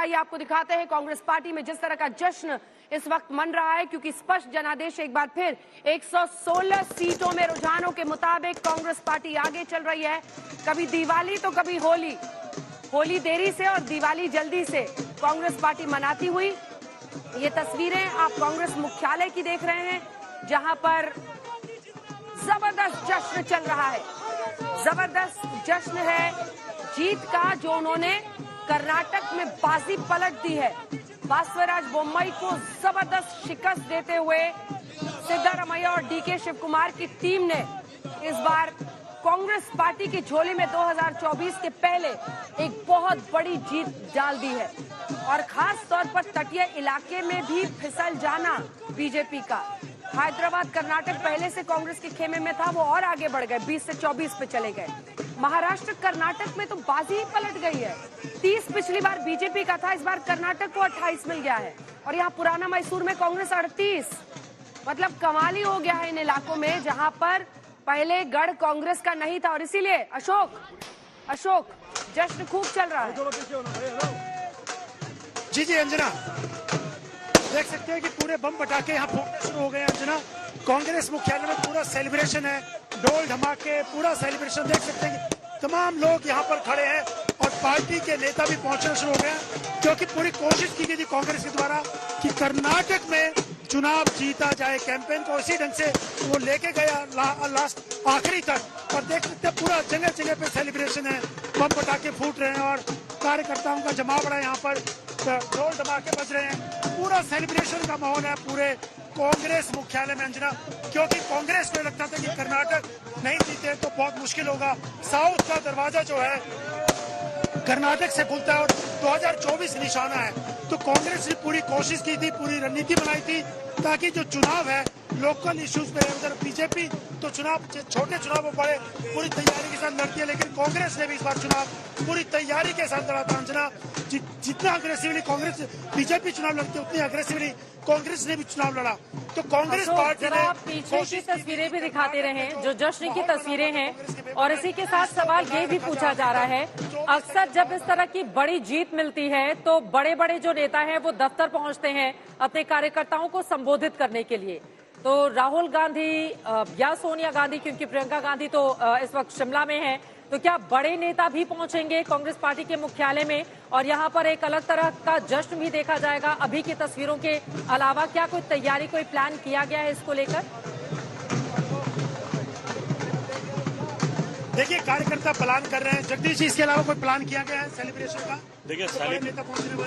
आइए आपको दिखाते हैं कांग्रेस पार्टी में जिस तरह का जश्न इस वक्त मन रहा है, क्योंकि स्पष्ट जनादेश एक बार फिर 116 सीटों में रुझानों के मुताबिक कांग्रेस पार्टी आगे चल रही है। कभी दिवाली तो कभी होली, होली देरी से और दिवाली जल्दी से कांग्रेस पार्टी मनाती हुई। ये तस्वीरें आप कांग्रेस मुख्यालय की देख रहे हैं, जहां पर जबरदस्त जश्न चल रहा है। जबरदस्त जश्न है जीत का, जो उन्होंने कर्नाटक में बाजी पलट दी है। बासवराज बोम्मई को जबरदस्त शिकस्त देते हुए सिद्धारमैया और डीके शिव कुमार की टीम ने इस बार कांग्रेस पार्टी की झोली में 2024 के पहले एक बहुत बड़ी जीत डाल दी है। और खास तौर पर तटीय इलाके में भी फिसल जाना बीजेपी का। हैदराबाद कर्नाटक पहले से कांग्रेस के खेमे में था, वो और आगे बढ़ गए, 20 से 24 पे चले गए। महाराष्ट्र कर्नाटक में तो बाजी ही पलट गई है। 30 पिछली बार बीजेपी का था, इस बार कर्नाटक को 28 मिल गया है। और यहाँ पुराना मैसूर में कांग्रेस 38, मतलब कमाल ही हो गया है इन इलाकों में जहां पर पहले गढ़ कांग्रेस का नहीं था। और इसीलिए अशोक जश्न खूब चल रहा है। जी अंजना, देख सकते हैं कि पूरे बम पटाखे यहाँ फूटने शुरू हो गए हैं। अंजना, कांग्रेस मुख्यालय में पूरा सेलिब्रेशन है, ढोल धमाके, पूरा सेलिब्रेशन। देख सकते हैं कि तमाम लोग यहाँ पर खड़े हैं और पार्टी के नेता भी पहुंचना शुरू हो गए हैं, क्योंकि पूरी कोशिश की गई थी कांग्रेस के द्वारा कि कर्नाटक में चुनाव जीता जाए। कैंपेन को इसी ढंग से वो लेके गया लास्ट आखिरी तक। और देख सकते हैं पूरा जगह जगह पे सेलिब्रेशन है, बम पटाखे फूट रहे हैं और कार्यकर्ताओं का जमाव बड़ा यहाँ पर, ढोल धमाके बज रहे हैं। पूरा सेलिब्रेशन का माहौल है पूरे कांग्रेस मुख्यालय में। अंजना, क्योंकि कांग्रेस को लगता था कि कर्नाटक नहीं जीते तो बहुत मुश्किल होगा। साउथ का दरवाजा जो है कर्नाटक से खुलता है और 2024 निशाना है। तो कांग्रेस ने पूरी कोशिश की थी, पूरी रणनीति बनाई थी ताकि जो चुनाव है लोकल इश्यूज पे, उधर बीजेपी तो चुनाव छोटे चुनाव बड़े पूरी तैयारी के साथ लड़ती है, लेकिन कांग्रेस ने भी इस बार चुनाव पूरी तैयारी के साथ लड़ा था। अंजना, जितना अग्रेसिवली कांग्रेस बीजेपी चुनाव लड़ती है उतनी अग्रेसिवली कांग्रेस ने भी चुनाव लड़ा। तो कांग्रेस पार्टी ने पीछे की तस्वीरें भी दिखाते रहे जो जश्न की तस्वीरें हैं। और इसी के साथ सवाल ये भी पूछा जा रहा है, अक्सर जब इस तरह की बड़ी जीत मिलती है तो बड़े बड़े जो नेता हैं वो दफ्तर पहुंचते हैं अपने कार्यकर्ताओं को संबोधित करने के लिए। तो राहुल गांधी या सोनिया गांधी, क्योंकि प्रियंका गांधी तो इस वक्त शिमला में है, तो क्या बड़े नेता भी पहुंचेंगे कांग्रेस पार्टी के मुख्यालय में और यहां पर एक अलग तरह का जश्न भी देखा जाएगा? अभी की तस्वीरों के अलावा क्या कोई तैयारी, कोई प्लान किया गया है इसको लेकर? देखिए, कार्यकर्ता प्लान कर रहे हैं। जगदीश जी, इसके अलावा कोई प्लान किया गया है सेलिब्रेशन का? देखिए,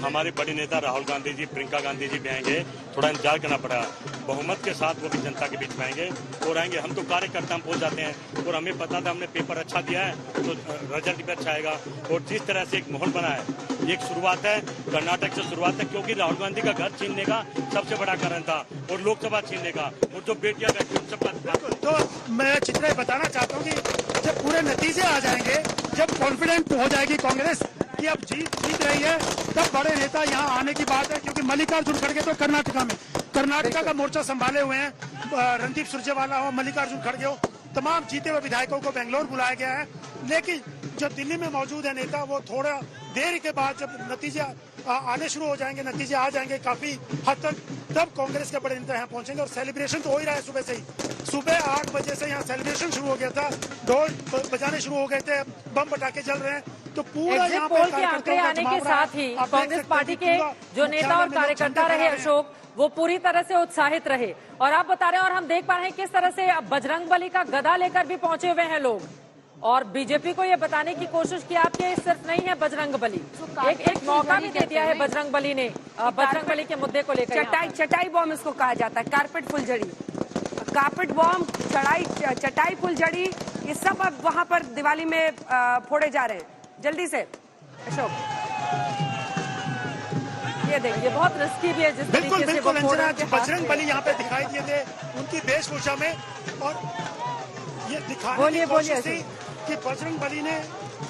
हमारे बड़े नेता राहुल गांधी जी, प्रियंका गांधी जी भी आएंगे। थोड़ा इंतजार करना पड़ा, बहुमत के साथ वो भी जनता के बीच में आएंगे और आएंगे। हम तो कार्यकर्ता हम पहुंच जाते हैं और हमें पता था, हमने पेपर अच्छा दिया है तो रिजल्ट भी अच्छा आएगा। और जिस तरह से एक माहौल बना है, ये एक शुरुआत है, कर्नाटक से शुरुआत है, क्योंकि राहुल गांधी का घर छीनने का सबसे बड़ा कारण था और लोकसभा छीनने का, और जो बेटियां बैठी सबका। तो मैं चित्रा बताना चाहता हूँ कि जब पूरे नतीजे आ जाएंगे, जब कॉन्फिडेंट हो जाएगी कांग्रेस कि अब जीत रही है, तब बड़े नेता यहाँ आने की बात है। क्योंकि मल्लिकार्जुन खड़गे तो कर्नाटका का मोर्चा संभाले हुए हैं। रणदीप सुरजेवाला हो, मल्लिकार्जुन खड़गे हो, तमाम जीते हुए विधायकों को बेंगलोर बुलाया गया है। लेकिन जो दिल्ली में मौजूद है नेता, वो थोड़ा देर के बाद जब नतीजे आने शुरू हो जाएंगे, नतीजे आ जाएंगे काफी हद तक, तब कांग्रेस के बड़े नेता यहाँ पहुंचेंगे। और सेलिब्रेशन तो हो ही रहा है सुबह से ही। सुबह 8 बजे से यहाँ सेलिब्रेशन शुरू हो गया था, ढोल बजाने शुरू हो गए थे, बम पटाखे चल रहे हैं। तो पूरा यहाँ पोल के आंकड़े आने के साथ ही कांग्रेस पार्टी के जो नेता और कार्यकर्ता रहे अशोक, वो पूरी तरह से उत्साहित रहे। और आप बता रहे हैं और हम देख पा रहे हैं किस तरह से बजरंग बली का गदा लेकर भी पहुंचे हुए हैं लोग, और बीजेपी को ये बताने की कोशिश की आपके सिर्फ नहीं है बजरंग बली, एक मौका भी दे दिया है बजरंग बली ने बजरंग बली के मुद्दे को लेकर। चटाई बॉम्ब इसको कहा जाता है, कारपेट बॉम्ब, चटाई फुलझड़ी, ये सब अब वहां पर दिवाली में फोड़े जा रहे हैं। जल्दी से अशोक, ये देखिए बहुत रिस्की भी है जिस तरीके से वो फोड़ रहे हैं। बजरंग बली यहाँ पे दिखाई दिए थे उनकी वेशभूषा में, और ये दिखाने की कोशिश थी कि बजरंग बली ने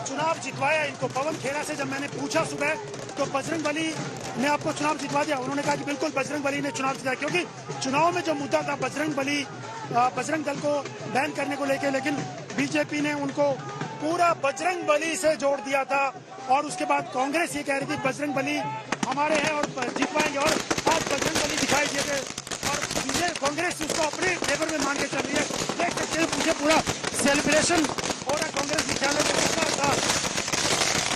चुनाव जितवाया इनको। पवन खेड़ा से जब मैंने पूछा सुबह तो बजरंग बली ने आपको चुनाव जितवा दिया, उन्होंने कहा कि बिल्कुल बजरंग बली ने चुनाव जिताया, क्योंकि चुनाव में जो मुद्दा था बजरंग दल को बैन करने को लेकर, लेकिन बीजेपी ने उनको पूरा बजरंग बली से जोड़ दिया था और उसके बाद कांग्रेस ये कह रही थी बजरंग बली हमारे हैं और जीत पाएंगे और आज बजरंग बली दिखाई दिए थे और कांग्रेस उसको अपने फेवर में मान के चल रही है। देख सकते हैं मुझे पूरा सेलिब्रेशन हो रहा है कांग्रेस मुख्यालय में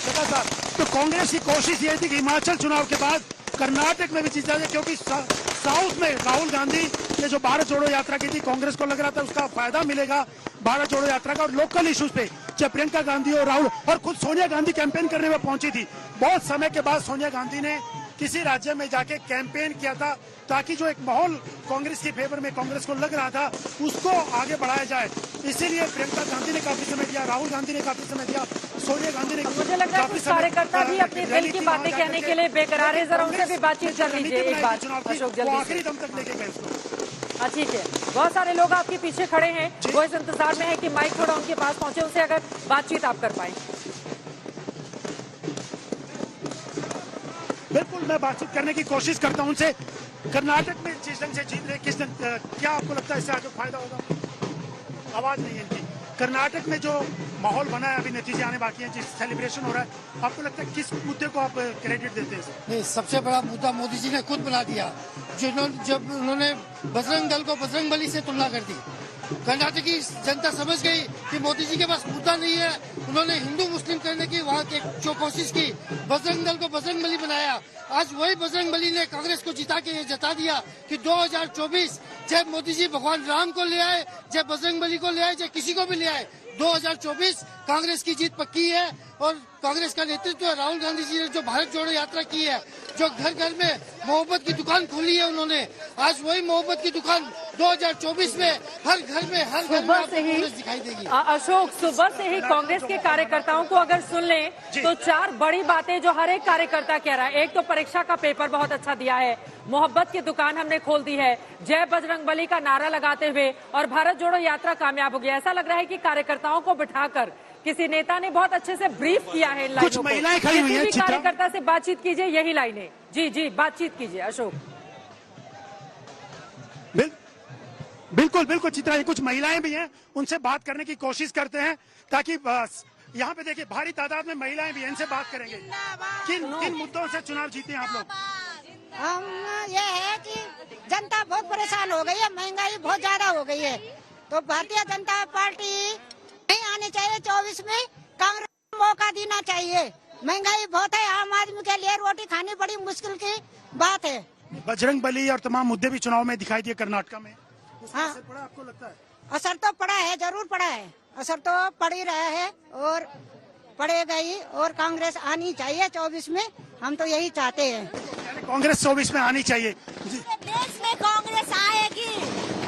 लगातार। तो कांग्रेस की कोशिश ये थी कि हिमाचल चुनाव के बाद कर्नाटक में भी जीता जाए, क्योंकि साउथ में राहुल गांधी ने जो भारत जोड़ो यात्रा की थी कांग्रेस को लग रहा था उसका फायदा मिलेगा भारत जोड़ो यात्रा का, और लोकल इश्यूज पे चाहे प्रियंका गांधी और राहुल और खुद सोनिया गांधी कैंपेन करने में पहुंची थी। बहुत समय के बाद सोनिया गांधी ने किसी राज्य में जाके कैंपेन किया था ताकि जो एक माहौल कांग्रेस के फेवर में कांग्रेस को लग रहा था उसको आगे बढ़ाया जाए। इसीलिए प्रियंका गांधी ने काफी समय दिया, राहुल गांधी ने काफी समय दिया, सोनिया गांधी ने। मुझे लग रहा है कुछ कार्यकर्ता भी अपने दिल की बातें कहने के लिए बेकरार है, जरा उनसे भी बातचीत कर लीजिए एक बार अशोक जल्दी आखिरी दम तक लेके गए उसको। ठीक है, बहुत सारे लोग आपके पीछे खड़े हैं, वो इस इंतजार में है कि माइक थोड़ा उनके पास पहुंचे, उनसे अगर बातचीत आप कर पाए। बिल्कुल मैं बातचीत करने की कोशिश करता हूं उनसे। कर्नाटक में जिस ढंग से जीत रहे किस क्या आपको लगता है इससे आगे फायदा होगा? आवाज नहीं है इनकी। कर्नाटक में जो माहौल बना है, अभी नतीजे आने बाकी हैं, जिस सेलिब्रेशन हो रहा है, आपको लगता है किस मुद्दे को आप क्रेडिट देते हैं? नहीं, सबसे बड़ा मुद्दा मोदी जी ने खुद बना दिया जब उन्होंने बजरंग दल को बजरंग बली से तुलना कर दी। कर्नाटक की जनता समझ गई कि मोदी जी के पास मुद्दा नहीं है। उन्होंने हिंदू मुस्लिम करने की वहाँ की जो कोशिश की, बजरंग दल को बजरंग बली बनाया। आज वही बजरंग बली ने कांग्रेस को जिता के ये जता दिया कि 2024 चाहे मोदी जी भगवान राम को ले आए, चाहे बजरंग बली को ले आए, चाहे किसी को भी ले आए, 2024 कांग्रेस की जीत पक्की है। और कांग्रेस का नेतृत्व राहुल गांधी जी ने जो भारत जोड़ो यात्रा की है, जो घर घर में मोहब्बत की दुकान खोली है उन्होंने, आज वही मोहब्बत की दुकान 2024 में हर घर में दिखाई देगी। अशोक, सुबह से ही कांग्रेस के कार्यकर्ताओं को अगर सुन लें तो 4 बड़ी बातें जो हर एक कार्यकर्ता कह रहा है। एक तो परीक्षा का पेपर बहुत अच्छा दिया है, मोहब्बत की दुकान हमने खोल दी है, जय बजरंग बली का नारा लगाते हुए, और भारत जोड़ो यात्रा कामयाब हो गया। ऐसा लग रहा है कि कार्यकर्ताओं को बिठाकर किसी नेता ने बहुत अच्छे से ब्रीफ किया है इन लाइनों को। कुछ महिलाएं खड़ी हुई हैं, कार्यकर्ता से बातचीत कीजिए, यही लाइनें। जी बातचीत कीजिए अशोक। बिल्कुल बिल्कुल चित्रा, कुछ महिलाएं भी हैं, उनसे बात करने की कोशिश करते हैं ताकि यहाँ पे देखिए भारी तादाद में महिलाएं भी हैं, इनसे बात करेंगे। किन मुद्दों से चुनाव जीते हैं आप लोग? हम ये है कि जनता बहुत परेशान हो गई है, महंगाई बहुत ज्यादा हो गई है, तो भारतीय जनता पार्टी नहीं आनी चाहिए 24 में, कांग्रेस को मौका देना चाहिए। महंगाई बहुत है, आम आदमी के लिए रोटी खानी बड़ी मुश्किल की बात है। बजरंग बली और तमाम मुद्दे भी चुनाव में दिखाई दिए कर्नाटक में, हाँ, असर पड़ा आपको लगता है? असर तो पड़ा है, जरूर पड़ा है, असर तो पड़ ही रहा है और पड़ेगा ही। और कांग्रेस आनी चाहिए 24 में, हम तो यही चाहते हैं। कांग्रेस 24 में आनी चाहिए। देश में कांग्रेस आएगी।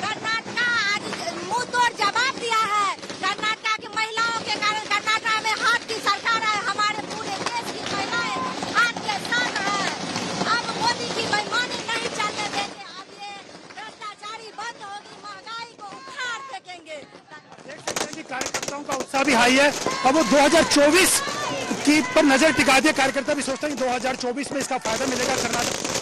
कर्नाटक आज मुंह तोड़ जवाब दिया है। कर्नाटक की महिलाओं के कारण कर्नाटक में हाथ की सरकार है, हमारे पूरे देश की महिलाएं हाथ के साथ है। अब मोदी की बेईमानी नहीं चलने देंगे, अब ये भ्रष्टाचारी बंद होगी, महंगाई को उखाड़ फेंकेंगे। देख सकते हैं कि कार्यकर्ताओं का उत्साह भी हाई है। अब वो 2024 की पर नजर टिका दिए, कार्यकर्ता भी सोचते हैं कि 2024 में इसका फायदा मिलेगा कर्नाटक